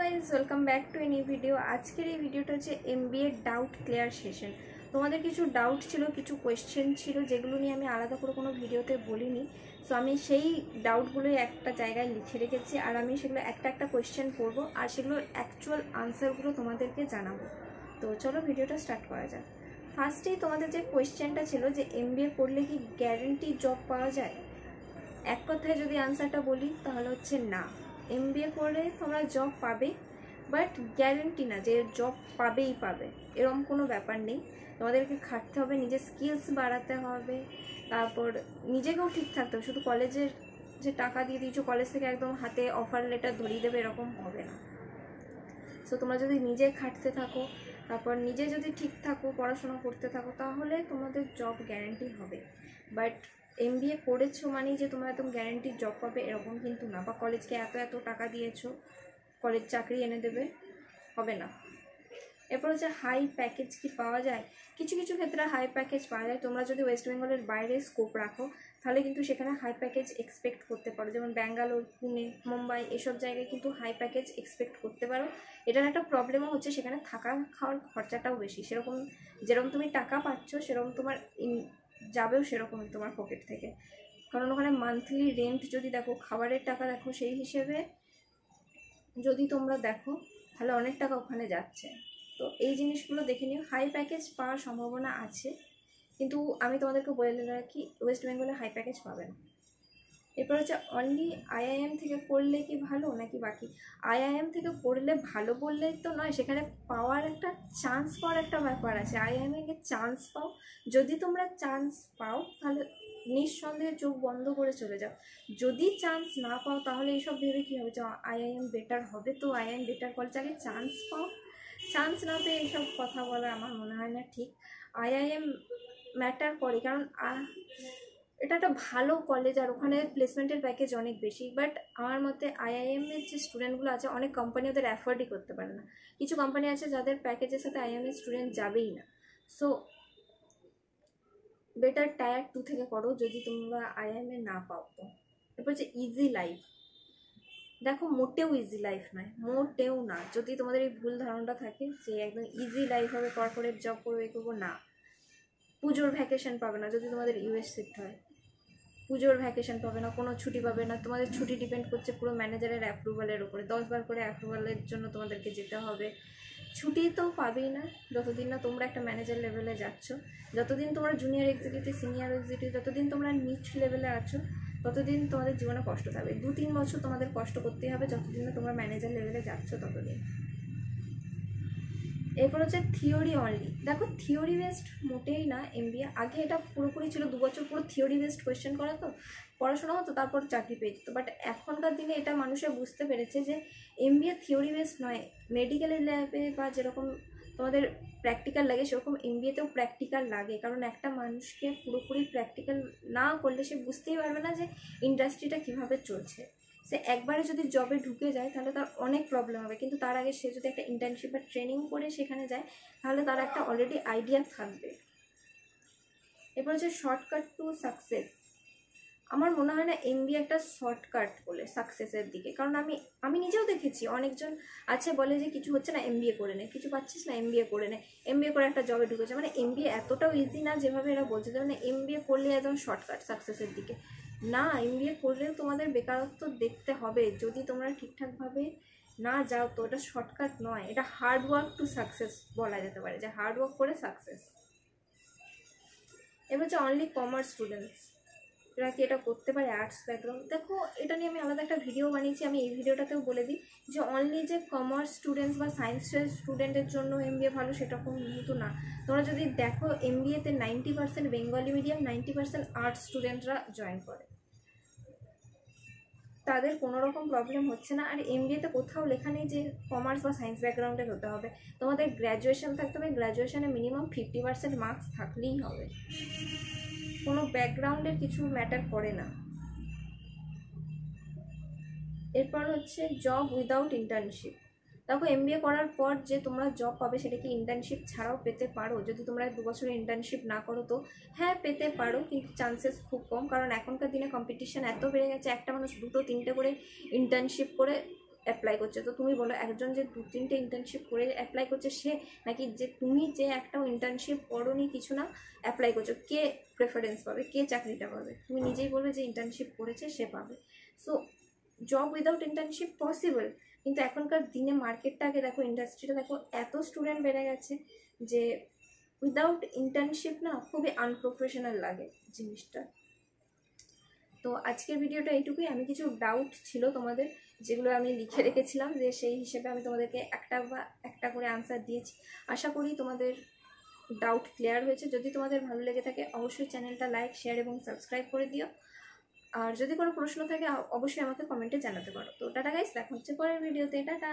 Guys welcome back to a new video. আজকের এই ভিডিওটা হচ্ছে এমবিএ ডাউট ক্লিয়ার সেশন। তোমাদের কিছু ডাউট ছিল, কিছু কোয়েশ্চেন ছিল যেগুলো নিয়ে আমি আলাদা করে কোনো ভিডিওতে বলিনি। সো আমি সেই ডাউটগুলোই একটা জায়গায় লিখে রেখেছি, আর আমি সেগুলো একটা একটা কোয়েশ্চেন করবো আর সেগুলোর অ্যাকচুয়াল আনসারগুলো তোমাদেরকে জানাবো। তো চলো ভিডিওটা স্টার্ট করা যাক। ফার্স্টেই তোমাদের যে কোয়েশ্চেনটা ছিল যে এমবিএ করলে কি গ্যারেন্টি জব পাওয়া যায়, এক কথায় যদি আনসারটা বলি তাহলে হচ্ছে না। এমবিএ করে তোমরা জব পাবে, বাট গ্যারেন্টি না যে জব পাবেই পাবে, এরকম কোনো ব্যাপার নেই। তোমাদেরকে খাটতে হবে, নিজের স্কিলস বাড়াতে হবে, তারপর নিজেকেও ঠিক থাকতে হবে। শুধু কলেজের যে টাকা দিয়ে দিয়েছো, কলেজ থেকে একদম হাতে অফার লেটার ধরিয়ে দেবে এরকম হবে না। সো তোমরা যদি নিজে খাটতে থাকো, তারপর নিজে যদি ঠিক থাকো, পড়াশোনা করতে থাকো, তাহলে তোমাদের জব গ্যারেন্টি হবে। বাট এমবিএ করেছো মানেই যে তোমরা একদম গ্যারেন্টি জব পাবে এরকম কিন্তু না, বা কলেজকে এত এত টাকা দিয়েছো কলেজ চাকরি এনে দেবে, হবে না। এরপর হচ্ছে হাই প্যাকেজ কি পাওয়া যায়। কিছু কিছু ক্ষেত্রে হাই প্যাকেজ পাওয়া যায়। তোমরা যদি ওয়েস্ট বেঙ্গলের বাইরে স্কোপ রাখো তাহলে কিন্তু সেখানে হাই প্যাকেজ এক্সপেক্ট করতে পারো, যেমন ব্যাঙ্গালোর, পুনে, মুম্বাই, এসব জায়গায় কিন্তু হাই প্যাকেজ এক্সপেক্ট করতে পারো। এটার একটা প্রবলেমও হচ্ছে সেখানে থাকা খাওয়ার খরচাটাও বেশি। যেরকম তুমি টাকা পাচ্ছ সেরকম তোমার যাবেও সেরকমই তোমার পকেট থেকে, কারণ ওখানে মান্থলি রেন্ট যদি দেখো, খাবারের টাকা দেখো, সেই হিসেবে যদি তোমরা দেখো তাহলে অনেক টাকা ওখানে যাচ্ছে। তো এই জিনিসগুলো দেখে নিও। হাই প্যাকেজ পাওয়ার সম্ভাবনা আছে, কিন্তু আমি তোমাদেরকে বলে রাখি ওয়েস্ট বেঙ্গলে হাই প্যাকেজ পাবে না। এরপর হচ্ছে অনলি আইআইএম থেকে পড়লে কি ভালো নাকি বাকি। আইআইএম থেকে পড়লে ভালো বললে তো নয়, সেখানে পাওয়ার একটা চান্স পাওয়ার একটা ব্যাপার আছে। আইআইএমে চান্স পাও, যদি তোমরা চান্স পাও তাহলে নিঃসন্দেহে চোখ বন্ধ করে চলে যাও। যদি চান্স না পাও তাহলে এইসব ভেবে কী হবে যে আইআইএম বেটার হবে, তো আইআইএম বেটার কলেজ, আগে চান্স পাও। চান্স না পেয়ে এইসব কথা বলা আমার মনে হয় না ঠিক। আইআইএম ম্যাটার করে, কারণ এটা একটা ভালো কলেজ আর ওখানে প্লেসমেন্টের প্যাকেজ অনেক বেশি। বাট আমার মতে আইআইএমের যে স্টুডেন্টগুলো আছে, অনেক কোম্পানি ওদের অ্যাফোর্ডই করতে পারে না। কিছু কোম্পানি আছে যাদের প্যাকেজের সাথে আইআইএমের স্টুডেন্ট যাবেই না। সো বেটার টায়ার 2 থেকে করো যদি তোমরা আইআইএমে না পাও তো। এরপর হচ্ছে ইজি লাইফ। দেখো মোটেও ইজি লাইফ নয়, মোটেও না। যদি তোমাদের এই ভুল ধারণাটা থাকে যে একদম ইজি লাইফ হবে, কর্পোরেট জব করবে, করবো না। পুজোর ভ্যাকেশন পাবে না যদি তোমাদের ইউএস শিফট হয়, পুজোর ভ্যাকেশন পাবে না, কোনো ছুটি পাবে না। তোমাদের ছুটি ডিপেন্ড করছে পুরো ম্যানেজারের অ্যাপ্রুভালের উপরে। 10 বার করে অ্যাপ্রুভালের জন্য তোমাদেরকে যেতে হবে। ছুটি তো পাবেই না যতদিন না তোমরা একটা ম্যানেজার লেভেলে যাচ্ছ। যতদিন তোমরা জুনিয়র এক্সিকিউটিভ, সিনিয়র এক্সিকিউটিভ, যতদিন তোমরা নিচ লেভেলে আছো ততদিন তোমাদের জীবনে কষ্ট থাকবে। 2-3 বছর তোমাদের কষ্ট করতেই হবে যতদিন না তোমরা ম্যানেজার লেভেলে যাচ্ছ ততদিন। এরপর হচ্ছে থিওরি অনলি। দেখো থিওরি বেসড মোটেই না এমবিএ। আগে এটা পুরোপুরি ছিল 2 বছর পুরো থিওরি বেসড কোয়েশ্চেন করা, তো পড়াশোনা হতো, তারপর চাকরি পেয়ে যেত। বাট এখনকার দিনে এটা মানুষে বুঝতে পেরেছে যে এমবিএ থিওরি বেসড নয়। মেডিকেল ল্যাবে বা যেরকম তোমাদের প্র্যাকটিক্যাল লাগে সেরকম এমবিএতেও প্র্যাকটিক্যাল লাগে, কারণ একটা মানুষকে পুরোপুরি প্র্যাকটিক্যাল না করলে সে বুঝতেই পারবে না যে ইন্ডাস্ট্রিটা কীভাবে চলছে। সে একবারে যদি জবে ঢুকে যায় তাহলে তার অনেক প্রবলেম হবে, কিন্তু তার আগে সে যদি একটা ইন্টার্নশিপ বা ট্রেনিং করে সেখানে যায় তাহলে তার একটা অলরেডি আইডিয়া থাকবে। এরপর হচ্ছে শর্টকাট টু সাকসেস। আমার মনে হয় না এমবিএ একটা শর্টকাট বলে সাকসেসের দিকে, কারণ আমি নিজেও দেখেছি অনেকজন আছে বলে যে কিছু হচ্ছে না এমবিএ করে নে, কিছু পাচ্ছিস না এমবিএ করে নে, এমবিএ করে একটা জবে ঢুকেছে। মানে এমবিএ এতটাও ইজি না যেভাবে এরা বলছে, মানে এমবিএ করলে একদম শর্টকাট সাকসেসের দিকে না। এমবিএ করলেও তোমাদের বেকারত্ব দেখতে হবে যদি তোমরা ঠিকঠাকভাবে না যাও, তো এটা শর্টকাট নয়, এটা হার্ড ওয়ার্ক টু সাকসেস বলা যেতে পারে, যে হার্ড ওয়ার্ক করে সাকসেস। এবার হচ্ছে অনলি কমার্স স্টুডেন্টস এরা কি এটা করতে পারে, আর্টস ব্যাকগ্রাউন্ড। দেখো এটা নিয়ে আমি আলাদা একটা ভিডিও বানিয়েছি, আমি এই ভিডিওটাতেও বলে দিই যে অনলি যে কমার্স স্টুডেন্টস বা সায়েন্সের স্টুডেন্টের জন্য এমবিএ ভালো সেরকম কিন্তু না। তোমরা যদি দেখো এমবিএতে 90% বেঙ্গলি মিডিয়াম, 90% আর্টস স্টুডেন্টরা জয়েন করে, তাদের কোনো রকম প্রবলেম হচ্ছে না। আর এমবিএতে কোথাও লেখা নেই যে কমার্স বা সায়েন্স ব্যাকগ্রাউন্ডের হতে হবে। তোমাদের গ্র্যাজুয়েশন থাকতে হবে, গ্র্যাজুয়েশনে মিনিমাম 50% মার্কস থাকলেই হবে, কোনো ব্যাকগ্রাউন্ডের কিছু ম্যাটার করে না। এরপর হচ্ছে জব উইদাউট ইন্টার্নশিপ। দেখো এমবিএ করার পর যে তোমরা জব পাবে সেটা কি ইন্টার্নশিপ ছাড়াও পেতে পারো। যদি তোমরা 2 বছরের ইন্টার্নশিপ না করো তো হ্যাঁ পেতে পারো, কিন্তু চান্সেস খুব কম, কারণ এখনকার দিনে কম্পিটিশান এত বেড়ে গেছে, একটা মানুষ 2-3টে করে ইন্টার্নশিপ করে অ্যাপ্লাই করছে। তো তুমি বলো, একজন যে 2-3টে ইন্টার্নশিপ করে অ্যাপ্লাই করছে সে, নাকি যে তুমি যে একটাও ইন্টার্নশিপ করোনি কিছু না অ্যাপ্লাই করছো, কে প্রেফারেন্স পাবে, কে চাকরিটা পাবে? তুমি নিজেই বলবে যে ইন্টার্নশিপ করেছে সে পাবে। So job without internship possible, কিন্তু এখনকার দিনে মার্কেটটা আগে দেখো, ইন্ডাস্ট্রিটা দেখো, এত স্টুডেন্ট বেড়ে গেছে যে উইদাউট ইন্টার্নশিপ না খুবই আনপ্রফেশনাল লাগে জিনিসটা। তো আজকের ভিডিওটা এইটুকুই। আমি কিছু ডাউট ছিল তোমাদের, যেগুলো আমি লিখে রেখেছিলাম, যে সেই হিসেবে আমি তোমাদেরকে একটা করে আনসার দিয়েছি। আশা করি তোমাদের ডাউট ক্লিয়ার হয়েছে। যদি তোমাদের ভালো লেগে থাকে অবশ্যই চ্যানেলটা লাইক, শেয়ার এবং সাবস্ক্রাইব করে দিও। আর যদি কোনো প্রশ্ন থাকে অবশ্যই আমাকে কমেন্টে জানাতে পারো। তো টাটা গাইস, দেখা হচ্ছে পরের ভিডিওতে। টাটা।